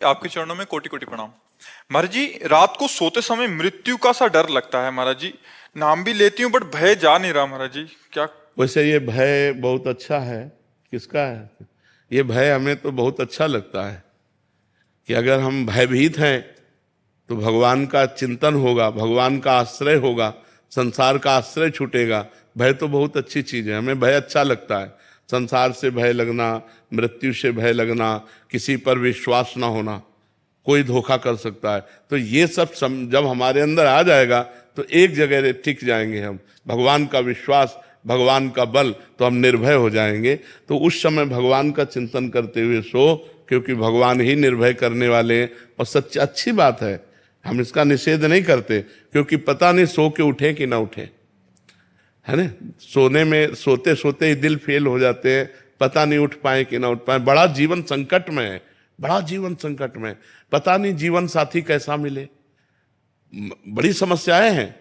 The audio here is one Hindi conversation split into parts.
आपके चरणों में कोटि कोटि प्रणाम। महाराज जी, रात को सोते समय मृत्यु का सा डर लगता है महाराज जी। नाम भी लेती हूँ बट भय जा नहीं रहा महाराज जी, क्या? वैसे ये भय बहुत अच्छा है। किसका है ये भय? हमें तो बहुत अच्छा लगता है कि अगर हम भयभीत हैं तो भगवान का चिंतन होगा, भगवान का आश्रय होगा, संसार का आश्रय छूटेगा। भय तो बहुत अच्छी चीज है, हमें भय अच्छा लगता है। संसार से भय लगना, मृत्यु से भय लगना, किसी पर विश्वास ना होना, कोई धोखा कर सकता है, तो ये सब जब हमारे अंदर आ जाएगा तो एक जगह टिक जाएंगे हम। भगवान का विश्वास, भगवान का बल, तो हम निर्भय हो जाएंगे। तो उस समय भगवान का चिंतन करते हुए सो, क्योंकि भगवान ही निर्भय करने वाले हैं। और सच अच्छी बात है, हम इसका निषेध नहीं करते, क्योंकि पता नहीं सो के उठे कि ना उठे, है ना। सोने में सोते सोते ही दिल फेल हो जाते हैं, पता नहीं उठ पाए कि ना उठ पाए। बड़ा जीवन संकट में है, बड़ा जीवन संकट में, पता नहीं जीवन साथी कैसा मिले, बड़ी समस्याएं हैं।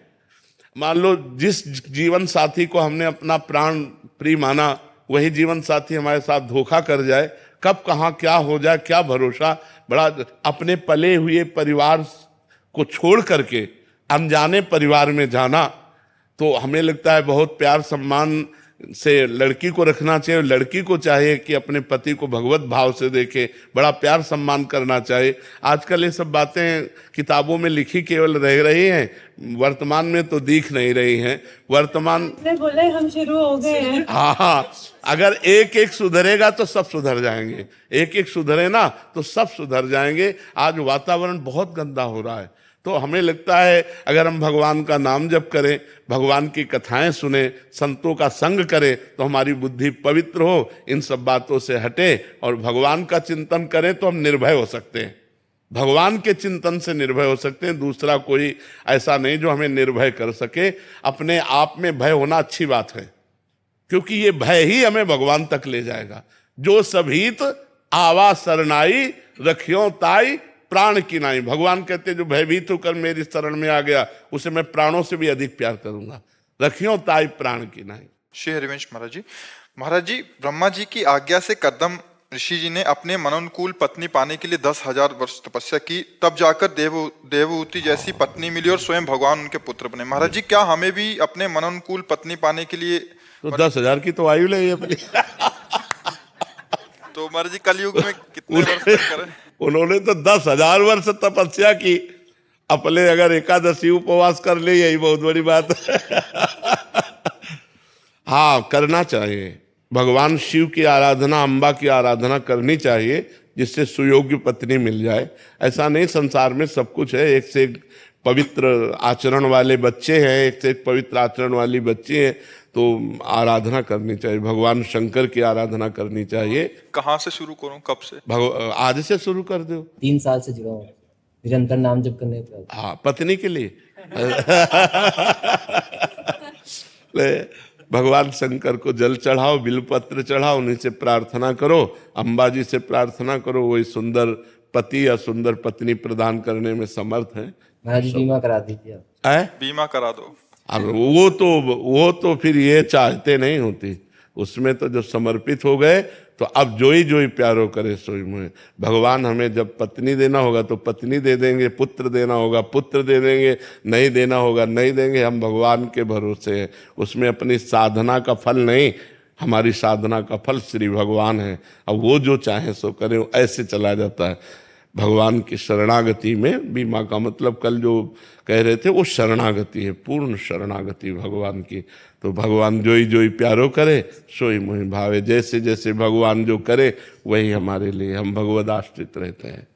मान लो जिस जीवन साथी को हमने अपना प्राण प्रिय माना, वही जीवन साथी हमारे साथ धोखा कर जाए, कब कहाँ क्या हो जाए, क्या भरोसा। बड़ा अपने पले हुए परिवार को छोड़ करके अनजाने परिवार में जाना, तो हमें लगता है बहुत प्यार सम्मान से लड़की को रखना चाहिए। लड़की को चाहिए कि अपने पति को भगवत भाव से देखे, बड़ा प्यार सम्मान करना चाहिए। आजकल ये सब बातें किताबों में लिखी केवल रह रही हैं, वर्तमान में तो दिख नहीं रही हैं। वर्तमान बोले हम शुरू हो गए हैं। हाँ, अगर एक एक सुधरेगा तो सब सुधर जाएंगे, एक एक सुधरे ना तो सब सुधर जाएंगे। आज वातावरण बहुत गंदा हो रहा है, तो हमें लगता है अगर हम भगवान का नाम जप करें, भगवान की कथाएं सुने, संतों का संग करें, तो हमारी बुद्धि पवित्र हो, इन सब बातों से हटे और भगवान का चिंतन करें, तो हम निर्भय हो सकते हैं। भगवान के चिंतन से निर्भय हो सकते हैं, दूसरा कोई ऐसा नहीं जो हमें निर्भय कर सके। अपने आप में भय होना अच्छी बात है, क्योंकि ये भय ही हमें भगवान तक ले जाएगा। जो सभीत आवा सरनाई, रखियो ताई प्राण की नाई। भगवान कहते जो भयभीत होकर मेरी शरण में आ गया, उसे मैं प्राणों से भी अधिक प्यार करूंगा। रखियो ताई प्राण की नाई। श्री हरिवंश महाराज जी, महाराज जी, ब्रह्मा जी की आज्ञा से कदम ऋषि जी ने अपने मनोनुकूल पत्नी पाने के लिए 10,000 वर्ष तपस्या की, तब जाकर देवहूति जैसी पत्नी मिली और स्वयं भगवान उनके पुत्र बने। महाराज जी, क्या हमें भी अपने मनोनुकूल पत्नी पाने के लिए तो 10,000 की तो आयु ले अपनी। तो महाराज जी, कलयुग में कितने वर्ष तक करें? उन्होंने तो 10,000 वर्ष तपस्या की, अपने अगर एकादशी उपवास कर ले, यही बहुत बड़ी बात है। हाँ, करना चाहिए। भगवान शिव की आराधना, अम्बा की आराधना करनी चाहिए, जिससे सुयोग्य पत्नी मिल जाए। ऐसा नहीं, संसार में सब कुछ है, एक से एक पवित्र आचरण वाले बच्चे हैं, एक से एक पवित्र आचरण वाली बच्ची हैं, तो आराधना करनी चाहिए। भगवान शंकर की आराधना करनी चाहिए। कहाँ से शुरू करूं, कब से? आज से शुरू कर दो। 3 साल से जुड़ा हूँ, निरंतर नाम जप करने पर। हाँ, पत्नी के लिए। भगवान शंकर को जल चढ़ाओ, बिलपत्र चढ़ाओ, उन्हीं से प्रार्थना करो, अम्बा जी से प्रार्थना करो, वही सुंदर पति या सुंदर पत्नी प्रदान करने में समर्थ है। महाराज बीमा करा दीजिए आप। बीमा करा दो। अब वो तो फिर ये चाहते नहीं होती, उसमें तो जब समर्पित हो गए तो अब जोई जोई प्यारो करे सोई मोहे। भगवान हमें जब पत्नी देना होगा तो पत्नी दे देंगे, पुत्र देना होगा पुत्र दे देंगे, नहीं देना होगा नहीं देंगे। हम भगवान के भरोसे हैं, उसमें अपनी साधना का फल नहीं, हमारी साधना का फल श्री भगवान है। अब वो जो चाहे सो करें, वो ऐसे चला जाता है। भगवान की शरणागति में बीमा का मतलब कल जो कह रहे थे वो शरणागति है, पूर्ण शरणागति भगवान की। तो भगवान जोई जोई प्यारो करे सोई मोहि भावे। जैसे जैसे भगवान जो करे वही हमारे लिए, हम भगवद आश्रित रहते हैं।